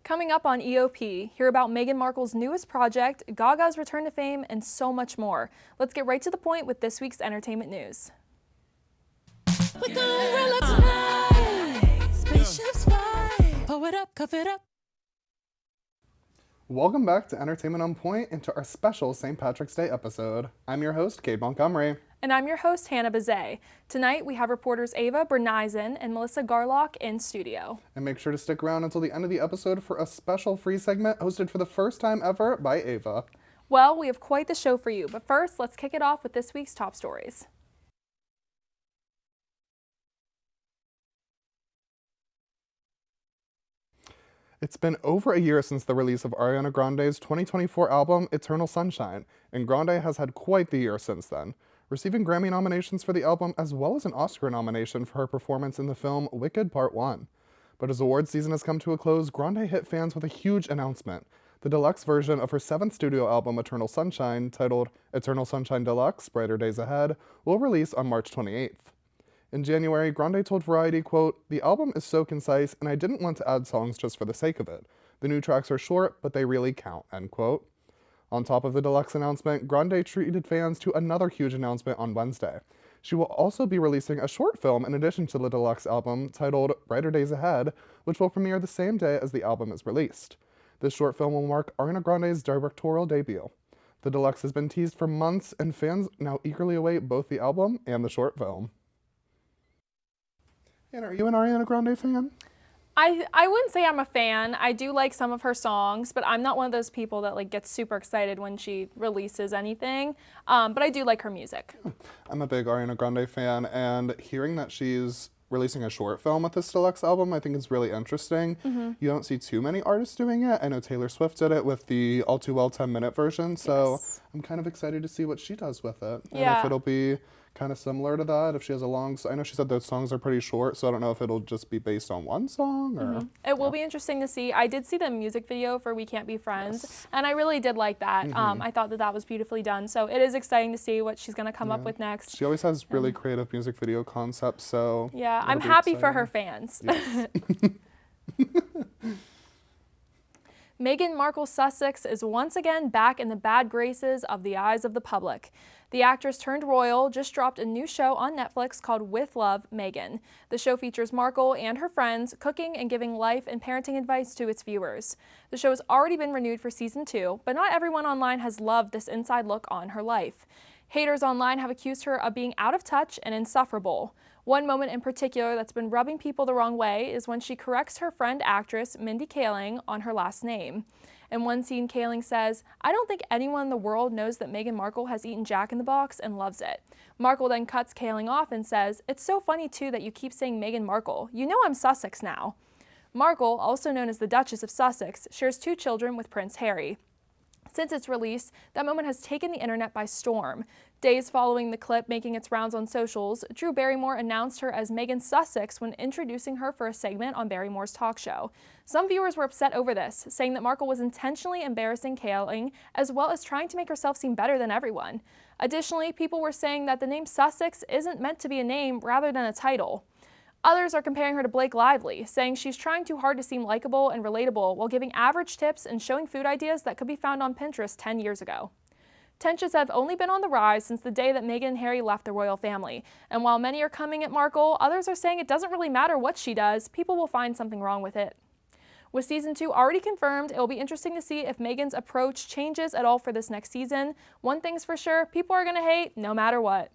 Coming up on EOP, hear about Meghan Markle's newest project, Gaga's return to fame, and so much more. Let's get right to the point with this week's entertainment news. We're gonna roll up tonight. Spaceships fly. Pull it up, cuff it up. Welcome back to Entertainment on Point and to our special St. Patrick's Day episode. I'm your host, Kate Montgomery. And I'm your host, Hannah Bazet. Tonight, we have reporters Ava Bernizen and Melissa Garlock in studio. And make sure to stick around until the end of the episode for a special free segment hosted for the first time ever by Ava. Well, we have quite the show for you, but first, let's kick it off with this week's top stories. It's been over a year since the release of Ariana Grande's 2024 album, Eternal Sunshine, and Grande has had quite the year since then, receiving Grammy nominations for the album as well as an Oscar nomination for her performance in the film Wicked Part 1. But as awards season has come to a close, Grande hit fans with a huge announcement. The deluxe version of her seventh studio album, Eternal Sunshine, titled Eternal Sunshine Deluxe, Brighter Days Ahead, will release on March 28th. In January, Grande told Variety, quote, "The album is so concise and I didn't want to add songs just for the sake of it. The new tracks are short, but they really count," end quote. On top of the deluxe announcement, Grande treated fans to another huge announcement on Wednesday. She will also be releasing a short film in addition to the deluxe album titled Brighter Days Ahead, which will premiere the same day as the album is released. This short film will mark Ariana Grande's directorial debut. The deluxe has been teased for months, and fans now eagerly await both the album and the short film. And are you an Ariana Grande fan? I wouldn't say I'm a fan. I do like some of her songs, but I'm not one of those people that gets super excited when she releases anything. But I do like her music. I'm a big Ariana Grande fan, and hearing that she's releasing a short film with this deluxe album, I think is really interesting. You don't see too many artists doing it. I know Taylor Swift did it with the All Too Well 10-minute version, so Yes. I'm kind of excited to see what she does with it. And Yeah. if it'll be kind of similar to that, if she has a long, I know she said those songs are pretty short, so I don't know if it'll just be based on one song or... It will be interesting to see. I did see the music video for We Can't Be Friends, and I really did like that. I thought that was beautifully done. So it is exciting to see what she's going to come up with next. She always has really creative music video concepts, so... Yeah, it'll I'm be happy for exciting. her fans. Yes. Meghan Markle Sussex is once again back in the bad graces of the eyes of the public. The actress turned royal just dropped a new show on Netflix called With Love, Meghan. The show features Markle and her friends cooking and giving life and parenting advice to its viewers. The show has already been renewed for season 2, but not everyone online has loved this inside look on her life. Haters online have accused her of being out of touch and insufferable. One moment in particular that's been rubbing people the wrong way is when she corrects her friend actress Mindy Kaling on her last name. In one scene, Kaling says, "I don't think anyone in the world knows that Meghan Markle has eaten Jack in the Box and loves it." Markle then cuts Kaling off and says, "It's so funny too that you keep saying Meghan Markle. You know I'm Sussex now." Markle, also known as the Duchess of Sussex, shares 2 children with Prince Harry. Since its release, that moment has taken the internet by storm. Days following the clip making its rounds on socials, Drew Barrymore announced her as Meghan Sussex when introducing her for a segment on Barrymore's talk show. Some viewers were upset over this, saying that Markle was intentionally embarrassing Kaling, as well as trying to make herself seem better than everyone. Additionally, people were saying that the name Sussex isn't meant to be a name rather than a title. Others are comparing her to Blake Lively, saying she's trying too hard to seem likable and relatable while giving average tips and showing food ideas that could be found on Pinterest 10 years ago. Tensions have only been on the rise since the day that Meghan and Harry left the royal family. And while many are coming at Markle, others are saying it doesn't really matter what she does, people will find something wrong with it. With season 2 already confirmed, it will be interesting to see if Meghan's approach changes at all for this next season. One thing's for sure, people are going to hate no matter what.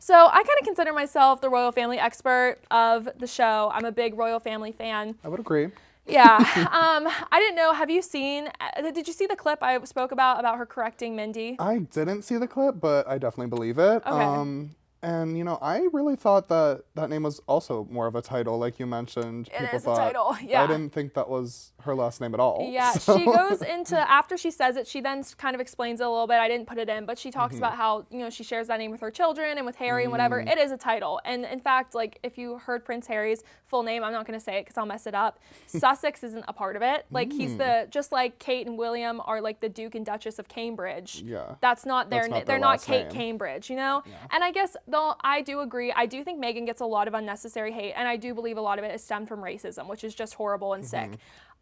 So I kind of consider myself the royal family expert of the show. I'm a big royal family fan. I would agree. Yeah. I didn't know, did you see the clip I spoke about her correcting Mindy? I didn't see the clip, but I definitely believe it. Okay. And, I really thought that that name was also more of a title, like you mentioned. It is a title, yeah. I didn't think that was her last name at all. Yeah, so. she goes into, after she says it, she then kind of explains it a little bit. I didn't put it in, but she talks about how, she shares that name with her children and with Harry and whatever. It is a title. And in fact, if you heard Prince Harry's full name, I'm not going to say it because I'll mess it up. Sussex isn't a part of it. He's just like Kate and William are the Duke and Duchess of Cambridge. Yeah. That's not their That's name. not their They're not last Kate name. Cambridge, Yeah. And I guess Though I do agree. I do think Megan gets a lot of unnecessary hate, and I do believe a lot of it is stemmed from racism, which is just horrible and sick.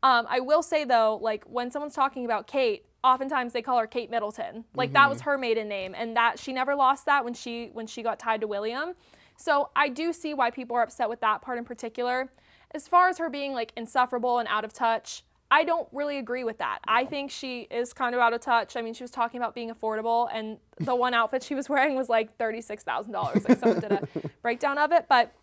I will say though, like when someone's talking about Kate, oftentimes they call her Kate Middleton. Like that was her maiden name, and that she never lost that when she got tied to William. So I do see why people are upset with that part in particular. As far as her being like insufferable and out of touch, I don't really agree with that. I think she is kind of out of touch. I mean, she was talking about being affordable, and the one outfit she was wearing was like $36,000. Like someone did a breakdown of it. But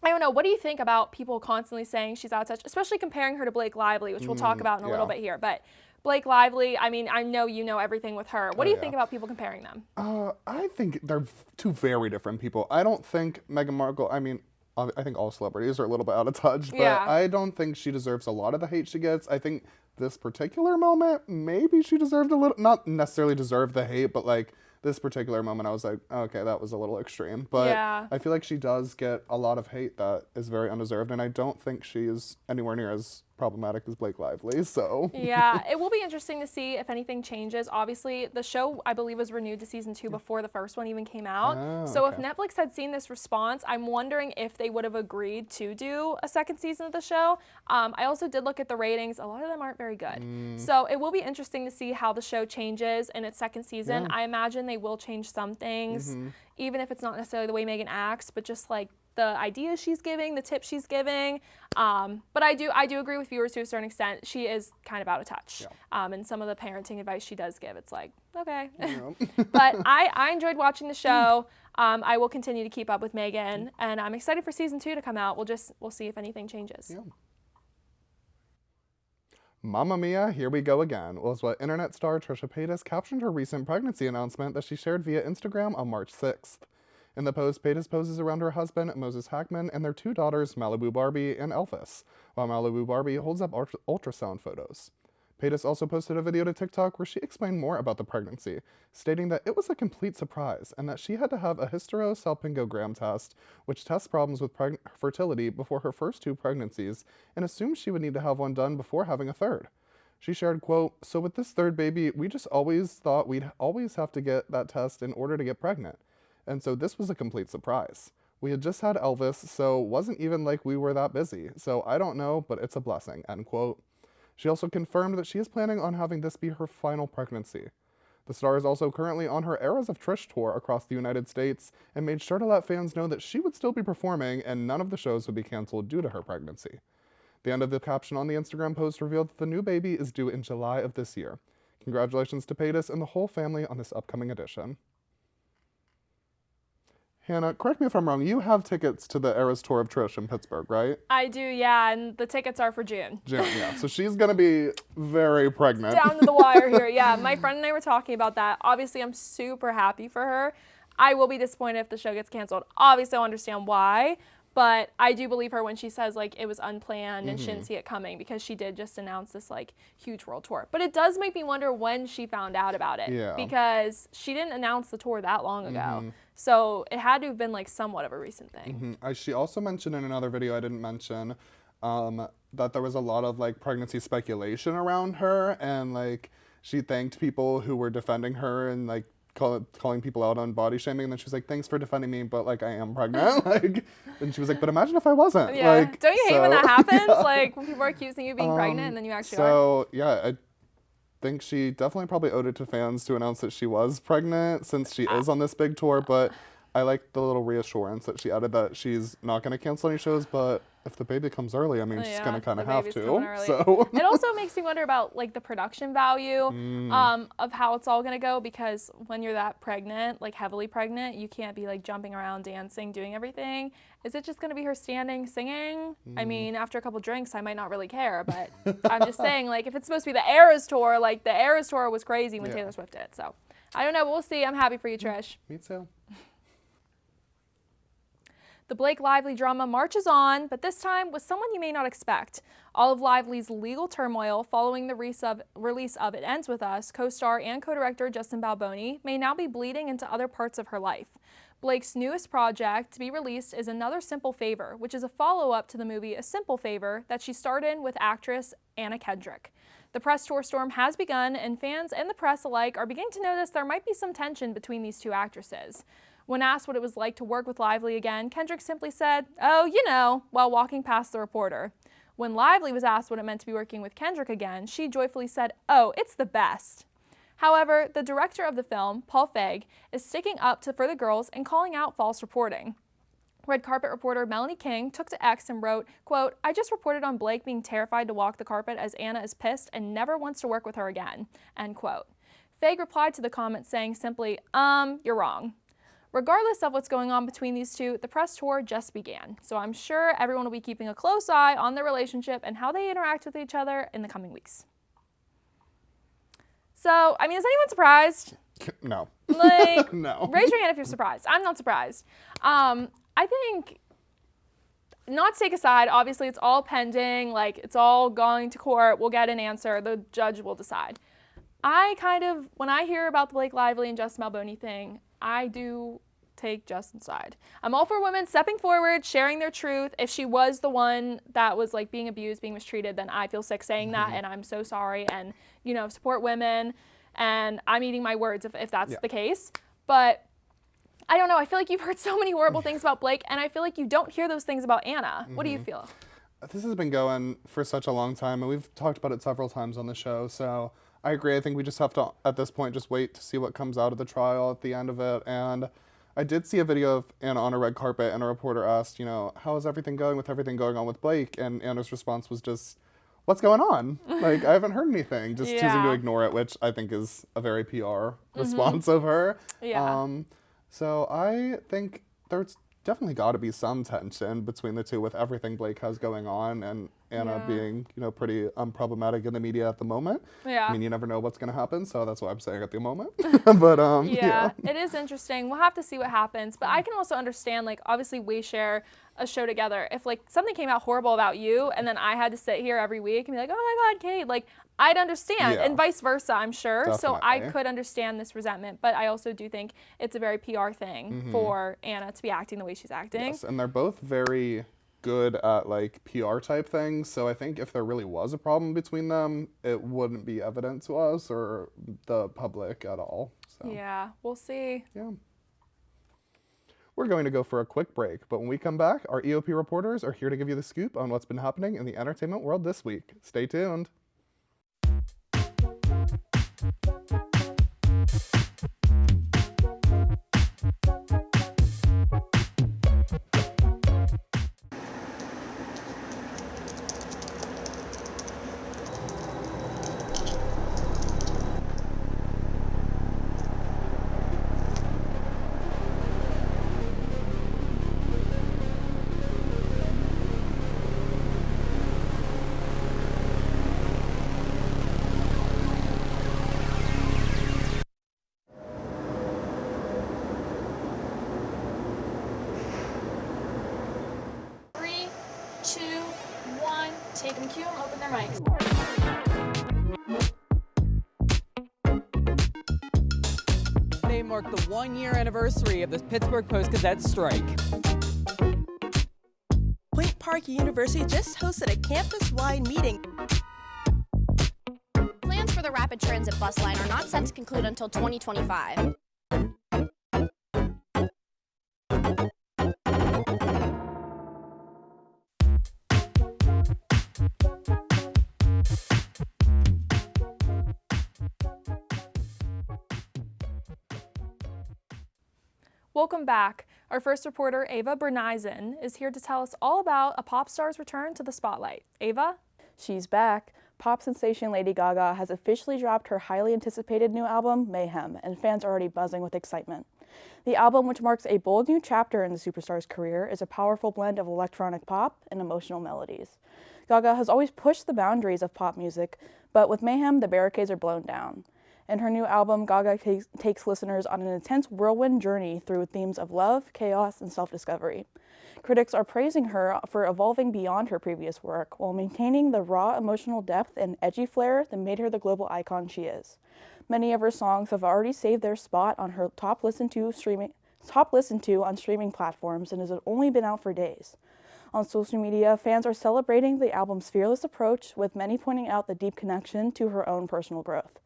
I don't know. What do you think about people constantly saying she's out of touch, especially comparing her to Blake Lively, which we'll talk about in a little bit here. But Blake Lively, I mean, I know you know everything with her. What do you think about people comparing them? I think they're two very different people. I don't think Meghan Markle, I mean, I think all celebrities are a little bit out of touch, but Yeah. I don't think she deserves a lot of the hate she gets. I think this particular moment, maybe she deserved a little, not necessarily deserved the hate, but like this particular moment, I was like, okay, that was a little extreme. But Yeah. I feel like she does get a lot of hate that is very undeserved, and I don't think she is anywhere near as problematic as Blake Lively, so. Yeah, it will be interesting to see if anything changes. Obviously, the show, I believe, was renewed to season 2 before the first one even came out. Oh, so okay. if Netflix had seen this response, I'm wondering if they would have agreed to do a second season of the show. I also did look at the ratings. A lot of them aren't very good. So it will be interesting to see how the show changes in its second season. I imagine they will change some things, even if it's not necessarily the way Megan acts, but just like the ideas she's giving, the tips she's giving. But I do agree with viewers to a certain extent. She is kind of out of touch. And some of the parenting advice she does give, it's like, okay. But I enjoyed watching the show. I will continue to keep up with Megan, and I'm excited for season 2 to come out. We'll see if anything changes. Mamma mia, here we go again, was what internet star Trisha Paytas captioned her recent pregnancy announcement that she shared via Instagram on March 6th. In the post, Paytas poses around her husband, Moses Hackman, and their 2 daughters, Malibu Barbie and Elvis, while Malibu Barbie holds up ultrasound photos. Paytas also posted a video to TikTok where she explained more about the pregnancy, stating that it was a complete surprise and that she had to have a hysterosalpingogram test, which tests problems with fertility before her first 2 pregnancies, and assumed she would need to have one done before having a third. She shared, quote, "So with this third baby, we just always thought we'd always have to get that test in order to get pregnant. And so this was a complete surprise. We had just had Elvis, so wasn't even like we were that busy. So I don't know, but it's a blessing," end quote. She also confirmed that she is planning on having this be her final pregnancy. The star is also currently on her Eras of Trish tour across the United States and made sure to let fans know that she would still be performing and none of the shows would be canceled due to her pregnancy. The end of the caption on the Instagram post revealed that the new baby is due in July of this year. Congratulations to Paytas and the whole family on this upcoming edition. Hannah, correct me if I'm wrong, you have tickets to the Eras Tour of Trish in Pittsburgh, right? I do, yeah, and the tickets are for June. June, yeah. So she's going to be very pregnant. Down to the wire here, yeah. My friend and I were talking about that. Obviously, I'm super happy for her. I will be disappointed if the show gets canceled. Obviously, I understand why, but I do believe her when she says like it was unplanned and she didn't see it coming, because she did just announce this like huge world tour. But it does make me wonder when she found out about it, Yeah. because she didn't announce the tour that long ago. So it had to have been like somewhat of a recent thing. She also mentioned in another video I didn't mention that there was a lot of like pregnancy speculation around her, and like she thanked people who were defending her and like calling people out on body shaming, and then she was like, "Thanks for defending me, but like I am pregnant." Like, and she was like, "But imagine if I wasn't." Yeah. Like, Don't you hate when so- that happens? Yeah. Like when people are accusing you of being pregnant and then you actually are. So yeah, I think she definitely probably owed it to fans to announce that she was pregnant, since she is on this big tour. But I like the little reassurance that she added that she's not going to cancel any shows, but if the baby comes early, I mean, she's going to kind the of have baby's to. coming early. So It also makes me wonder about like the production value of how it's all gonna go, because when you're that pregnant, like heavily pregnant, you can't be like jumping around, dancing, doing everything. Is it just gonna be her standing, singing? I mean, after a couple drinks, I might not really care, but I'm just saying, like, if it's supposed to be the Eras Tour, like the Eras Tour was crazy when Yeah. Taylor Swift did. So I don't know, but we'll see. I'm happy for you, Trish. me too. The Blake Lively drama marches on, but this time with someone you may not expect. All of Lively's legal turmoil following the release of It Ends With Us, co-star and co-director Justin Balboni may now be bleeding into other parts of her life. Blake's newest project to be released is Another Simple Favor, which is a follow-up to the movie A Simple Favor that she starred in with actress Anna Kendrick. The press tour storm has begun, and fans and the press alike are beginning to notice there might be some tension between these two actresses. When asked what it was like to work with Lively again, Kendrick simply said, "Oh, you know," while walking past the reporter. When Lively was asked what it meant to be working with Kendrick again, she joyfully said, "Oh, it's the best." However, the director of the film, Paul Feig, is sticking up for the girls and calling out false reporting. Red carpet reporter Melanie King took to X and wrote, quote, "I just reported on Blake being terrified to walk the carpet as Anna is pissed and never wants to work with her again," end quote. Feig replied to the comment saying simply, "You're wrong." Regardless of what's going on between these two, the press tour just began, so I'm sure everyone will be keeping a close eye on their relationship and how they interact with each other in the coming weeks. So, I mean, is anyone surprised? No. Like, No. raise your hand if you're surprised. I'm not surprised. I think, not to take a side, obviously it's all pending, like it's all going to court, we'll get an answer, the judge will decide. When I hear about the Blake Lively and Justin Malboni thing, I do take Justin's side. I'm all for women stepping forward, sharing their truth. If she was the one that was like being abused, being mistreated, then I feel sick saying that, and I'm so sorry, and support women, and I'm eating my words if that's the case. But I don't know, I feel like you've heard so many horrible things about Blake, and I feel like you don't hear those things about Anna. What do you feel? This has been going for such a long time, and we've talked about it several times on the show, so I agree. I think we just have to, at this point, just wait to see what comes out of the trial at the end of it. And I did see a video of Anna on a red carpet, and a reporter asked, how is everything going with everything going on with Blake? And Anna's response was just, "What's going on? Like, I haven't heard anything." Just choosing to ignore it, which I think is a very PR response of her. Yeah. So I think there's definitely got to be some tension between the two with everything Blake has going on, and Anna being, pretty unproblematic in the media at the moment. Yeah. I mean, you never know what's going to happen, so that's why I'm saying at the moment. But Yeah, it is interesting. We'll have to see what happens. But I can also understand, like, obviously we share a show together. If, like, something came out horrible about you and then I had to sit here every week and be like, "Oh my God, Kate," like, I'd understand. Yeah. And vice versa, I'm sure. So I Definitely. could understand this resentment. But I also do think it's a very PR thing for Anna to be acting the way she's acting. Yes, and they're both very good at like PR type things, so I think if there really was a problem between them, it wouldn't be evident to us or the public at all. So Yeah, we'll see. yeah. We're going to go for a quick break, but when we come back, our EOP reporters are here to give you the scoop on what's been happening in the entertainment world this week. Stay tuned. Three, two, one. Take them cue and open their mics. Today marked the 1-year anniversary of the Pittsburgh Post-Gazette strike. Point Park University just hosted a campus-wide meeting. Plans for the rapid transit bus line are not set to conclude until 2025. Welcome back. Our first reporter, Ava Bernizen, is here to tell us all about a pop star's return to the spotlight. Ava? She's back. Pop sensation Lady Gaga has officially dropped her highly anticipated new album, Mayhem, and fans are already buzzing with excitement. The album, which marks a bold new chapter in the superstar's career, is a powerful blend of electronic pop and emotional melodies. Gaga has always pushed the boundaries of pop music, but with Mayhem, the barricades are blown down. In her new album, Gaga takes listeners on an intense whirlwind journey through themes of love, chaos, and self-discovery. Critics are praising her for evolving beyond her previous work, while maintaining the raw emotional depth and edgy flair that made her the global icon she is. Many of her songs have already saved their spot on her top listened to on streaming platforms and has only been out for days. On social media, fans are celebrating the album's fearless approach, with many pointing out the deep connection to her own personal growth.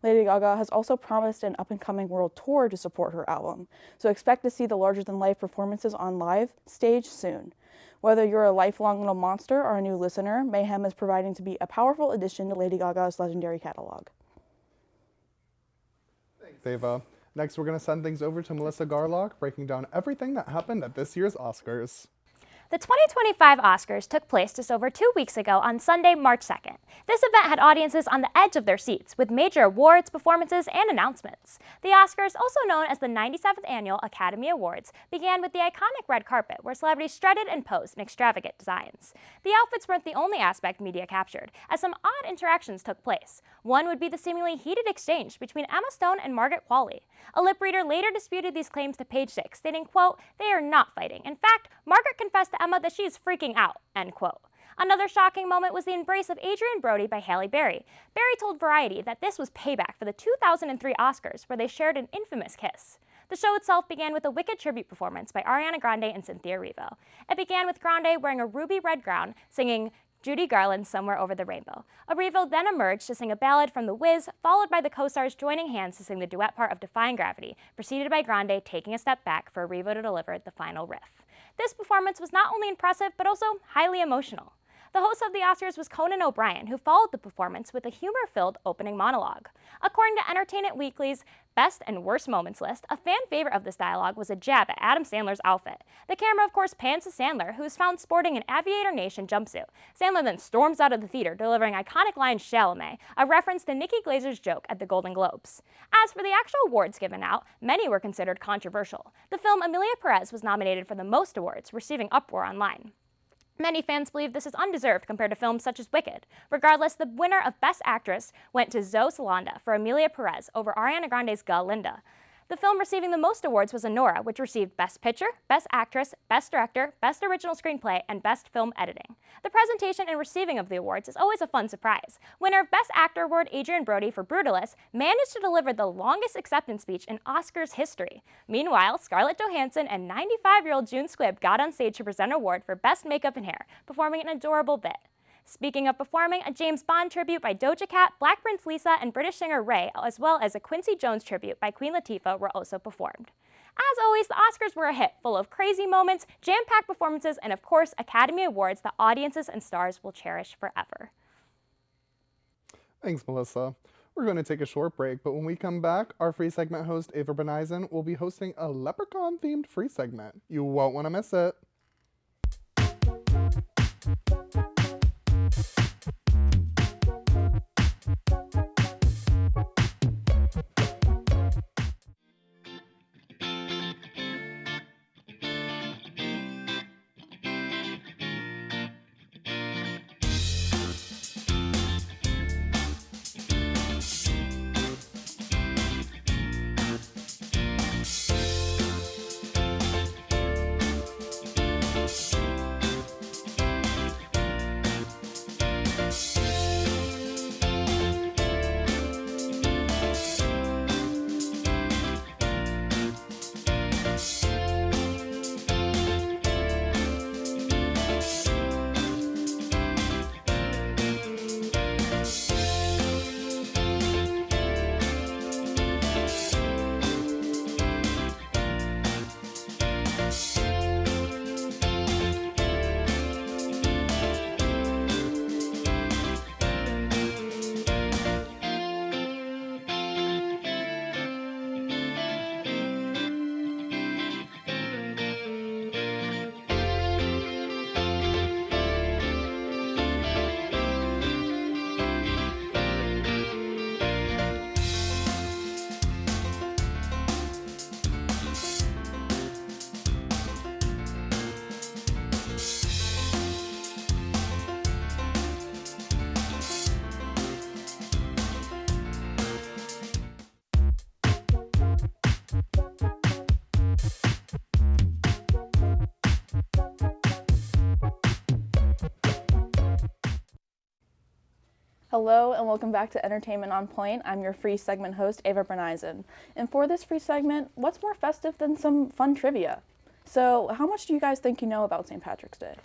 Lady Gaga has also promised an up-and-coming world tour to support her album, so expect to see the larger-than-life performances on live stage soon. Whether you're a lifelong little monster or a new listener, Mayhem is providing to be a powerful addition to Lady Gaga's legendary catalog. Thanks, Ava. Next, we're going to send things over to Melissa Garlock, breaking down everything that happened at this year's Oscars. The 2025 Oscars took place just over 2 weeks ago on Sunday, March 2nd. This event had audiences on the edge of their seats with major awards, performances, and announcements. The Oscars, also known as the 97th Annual Academy Awards, began with the iconic red carpet where celebrities strutted and posed in extravagant designs. The outfits weren't the only aspect media captured, as some odd interactions took place. One would be the seemingly heated exchange between Emma Stone and Margaret Qualley. A lip reader later disputed these claims to Page Six, stating, quote, "They are not fighting. In fact, Margaret confessed to Emma that she is freaking out," end quote. Another shocking moment was the embrace of Adrian Brody by Halle Berry. Berry told Variety that this was payback for the 2003 Oscars, where they shared an infamous kiss. The show itself began with a Wicked tribute performance by Ariana Grande and Cynthia Erivo. It began with Grande wearing a ruby red gown, singing Judy Garland's Somewhere Over the Rainbow. Erivo then emerged to sing a ballad from The Wiz, followed by the co-stars joining hands to sing the duet part of Defying Gravity, preceded by Grande taking a step back for Erivo to deliver the final riff. This performance was not only impressive, but also highly emotional. The host of the Oscars was Conan O'Brien, who followed the performance with a humor-filled opening monologue. According to Entertainment Weekly's Best and Worst Moments list, a fan favorite of this dialogue was a jab at Adam Sandler's outfit. The camera, of course, pans to Sandler, who is found sporting an Aviator Nation jumpsuit. Sandler then storms out of the theater, delivering iconic line Chalamet, a reference to Nikki Glazer's joke at the Golden Globes. As for the actual awards given out, many were considered controversial. The film Emilia Perez was nominated for the most awards, receiving uproar online. Many fans believe this is undeserved compared to films such as Wicked. Regardless, the winner of Best Actress went to Zoe Saldana for Emilia Perez over Ariana Grande's Galinda. The film receiving the most awards was Anora, which received Best Picture, Best Actress, Best Director, Best Original Screenplay, and Best Film Editing. The presentation and receiving of the awards is always a fun surprise. Winner of Best Actor Award Adrian Brody for Brutalist managed to deliver the longest acceptance speech in Oscars history. Meanwhile, Scarlett Johansson and 95-year-old June Squibb got on stage to present an award for Best Makeup and Hair, performing an adorable bit. Speaking of performing, a James Bond tribute by Doja Cat, Black Prince Lisa, and British singer Ray, as well as a Quincy Jones tribute by Queen Latifah were also performed. As always, the Oscars were a hit, full of crazy moments, jam-packed performances, and of course, Academy Awards that audiences and stars will cherish forever. Thanks, Melissa. We're going to take a short break, but when we come back, our free segment host, Ava Berneisen, will be hosting a Leprechaun-themed free segment. You won't want to miss it. Hello and welcome back to Entertainment on Point. I'm your free segment host, Ava Berneisen. And for this free segment, what's more festive than some fun trivia? So how much do you guys think you know about St. Patrick's Day?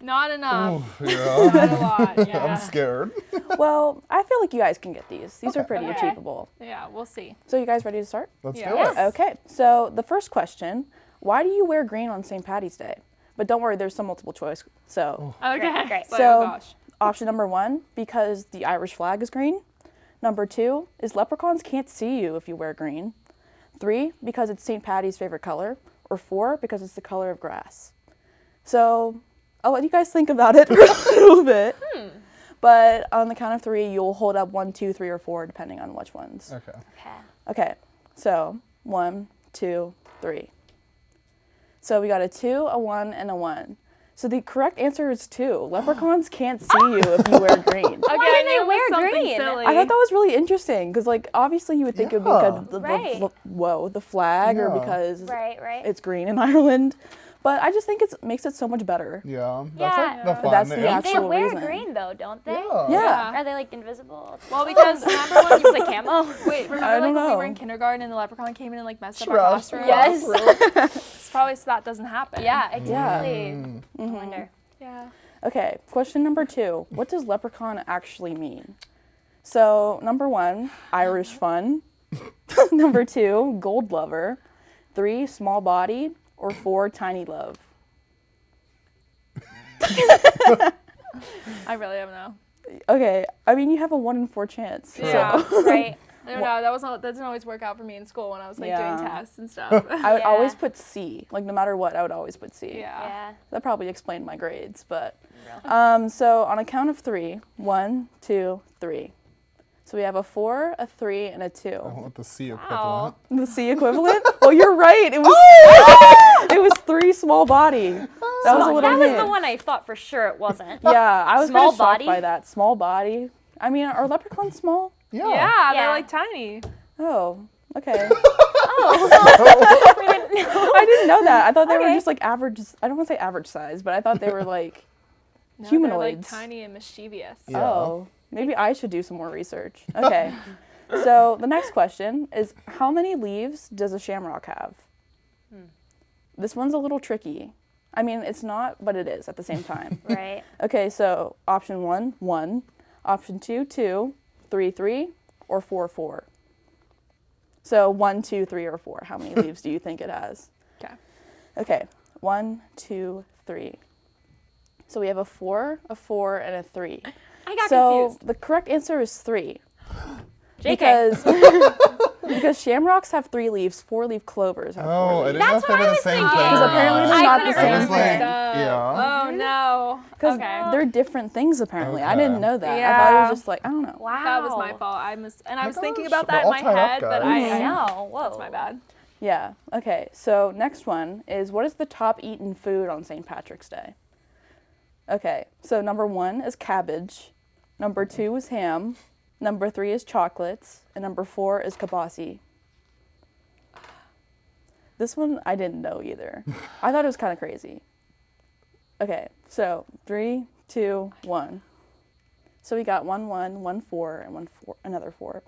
Not enough. Ooh, yeah. Not a lot. Yeah. I'm scared. Well, I feel like you guys can get these. These are pretty Okay. achievable. Yeah, we'll see. So you guys ready to start? Let's Yeah. do Yes. it. Okay, so the first question, why do you wear green on St. Patty's Day? But don't worry, there's some multiple choice. So Okay. great. It's like, So- oh gosh. option number 1, because the Irish flag is green. Number 2 is leprechauns can't see you if you wear green. 3, because it's St. Patty's favorite color. Or 4, because it's the color of grass. So I'll let you guys think about it for a little bit. But on the count of 3, you'll hold up 1, 2, 3, or 4, depending on which ones. Okay. Okay. Okay, so 1, 2, 3. So we got a 2, a 1, and a 1. So the correct answer is 2. Leprechauns can't see you if you wear green. Okay, Why do I they knew it was wear something green? silly. I thought that was really interesting because, like, obviously you would think it would be Yeah. because Right. the flag, or Yeah. because Right, right. it's green in Ireland. But I just think it makes it so much better. Yeah. That's Yeah. like the fun. That's the They actual wear reason. green though, don't they? Yeah. Yeah. Are they like invisible? Well, because remember when It's like camo. wait, remember I like don't when we were know. in kindergarten and the leprechaun came in and like messed up our Trash. classroom? Yes. It's probably so that doesn't happen. Yeah, exactly. Mm-hmm. I wonder. Yeah. Okay, question number 2. What does leprechaun actually mean? So, number 1, Irish fun. Number 2, gold lover. 3, small body. Or 4, tiny love. I really don't know. Okay, I mean, you have a 1 in 4 chance. Yeah. Right. I don't know. That didn't always work out for me in school when I was like Yeah. doing tests and stuff. I would Yeah. always put C. Like, no matter what, I would always put C. yeah. Yeah. That probably explained my grades, but. So, on a count of 3, 1, 2, 3. So, we have a 4, a 3, and a 2. I want the C Wow. equivalent. The C equivalent? Well, you're right. It was it was 3, small body. That was a little That was hint. the one I thought for sure it wasn't. Yeah, I was Small kind of shocked body? by that. Small body. I mean, are leprechauns small? Yeah. Yeah, Yeah. they're like tiny. Oh, okay. We didn't know. I didn't know that. I thought they were Okay. just like average. I don't want to say average size, but I thought they were like No, humanoids. They're like tiny and mischievous. Yeah. Oh, maybe I should do some more research. Okay. So the next question is, how many leaves does a shamrock have? This one's a little tricky. I mean, it's not, but it is at the same time. Right. Okay, so option 1, 1. Option 2, 2. 3, 3. Or 4, 4. So 1, 2, 3, or 4. How many leaves do you think it has? Okay. Okay, 1, 2, 3. So we have a 4, and a 3. I got So confused. the correct answer is 3. JK. Because shamrocks have 3 leaves, 4-leaf clovers have 4 Oh, I leaves. didn't know That's if they what were I the was same thinking. thing. Because or apparently not. they're I not the couldn't same remember. thing. Yeah. Oh no. Because Okay. they're different things apparently. I Okay. didn't know that. I thought it Yeah. was just like, I don't know. Wow. That was my fault. I was thinking gosh, about they're that in all my tied up, head, but guys. I know. Whoa. that's my bad. Yeah. Okay. So next one is, what is the top eaten food on St. Patrick's Day? Okay. So number 1 is cabbage. Number 2 is ham. Number 3 is chocolates. And number 4 is kibasi. This one I didn't know either. I thought it was kind of crazy. Okay. So 3, 2, 1. So we got 1, 1, 1, 4, and 1, 4, another 4.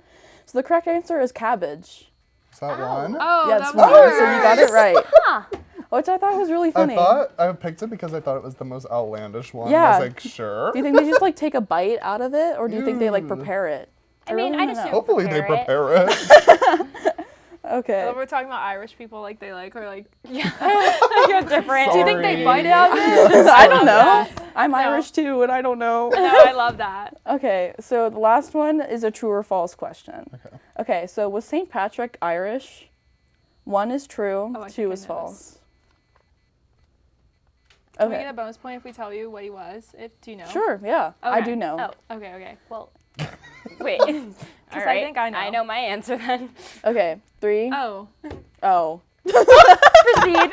So the correct answer is cabbage. Is that one? Oh, Yeah, that it's was 1. So you yours. got it right. Huh. Which I thought was really I funny. thought I picked it because I thought it was the most outlandish one. I Yeah. was like, sure. Do you think they just like take a bite out of it, or do you think they like prepare it? I mean, really I'd wanna know. assume Hopefully they prepare prepare it. Okay. We're talking about Irish people, like they like or like. You're different. Do you think they Sorry. bite it out of it? I don't know. I'm Irish too, and I don't know. No, I love that. Okay, so the last one is a true or false question. Okay, so was St. Patrick Irish? 1 is true, Oh, I 2 think I is know false. Can we Okay. get a bonus point if we tell you what he was? Do you know? Sure, yeah. I Okay. do know. Oh, Okay. well. Wait. All I right. think I know. I know my answer then. Okay, 3. Oh. Oh. Proceed.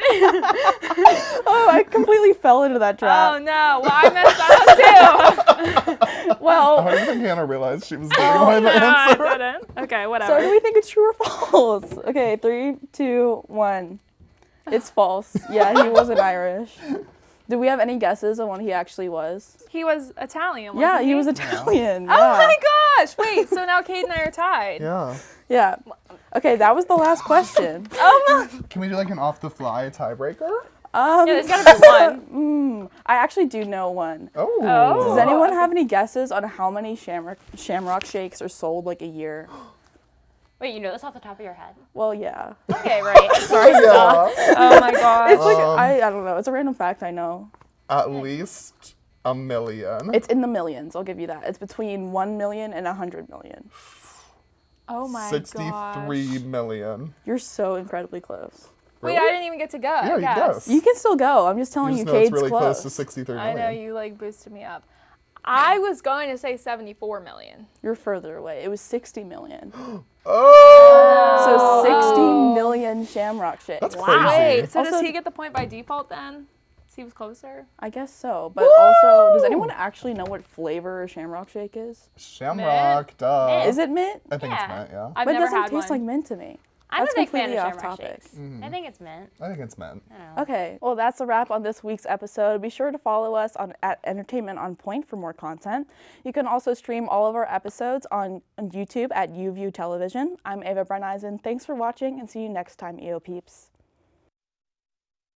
Oh, I completely fell into that Oh trap. no. Well, I messed that up too. Well, I don't even Hannah realized she was giving Oh, away no, the I answer. didn't. Okay, so whatever. do we think it's true or false? Okay, 3, 2, 1. It's false. Yeah, he wasn't Irish. Do we have any guesses on what he actually was? He was Italian, wasn't Yeah, he? he was Italian. Oh yeah. my gosh! Wait, so now Kate and I are tied. Yeah. Yeah. Okay, that was the last question. Oh my! Can we do like an off the fly tiebreaker? Yeah, there's gotta be one. I actually do know one. Oh. Does anyone have any guesses on how many Shamrock Shakes are sold like a year? Wait, you know this off the top of your head? Well, yeah. Okay, right. Sorry, Yeah. Oh my god. It's like I don't know. It's a random fact I know. At least a million. It's in the millions. I'll give you that. It's between 1 million and 100 million. Oh my 63 gosh. million. You're so incredibly close. Wait, Really? I didn't even get to go. Yeah, you guess. guessed. You can still go. I'm just You telling just you, know it's Cade's really close. close to 63 I million. know you like boosted me up. I was going to say 74 million. You're further away. It was 60 million. Oh! So 60 million Shamrock Shakes. That's Wow. crazy. Wait, so does Also- he get the point by default then? 'Cause he was closer. I guess so. But also, does anyone actually know what flavor a Shamrock Shake is? Shamrock, duh. Mint. Is it mint? I think Yeah. it's mint, yeah. I've But it never doesn't had taste one. like mint to me. I'm That's a big fan of completely off Shamrock topic. Shakes. I think it's mint. I think it's mint. Okay, well, that's a wrap on this week's episode. Be sure to follow us at Entertainment on Point for more content. You can also stream all of our episodes on YouTube at UView Television. I'm Ava Brenneisen. Thanks for watching and see you next time, EO Peeps.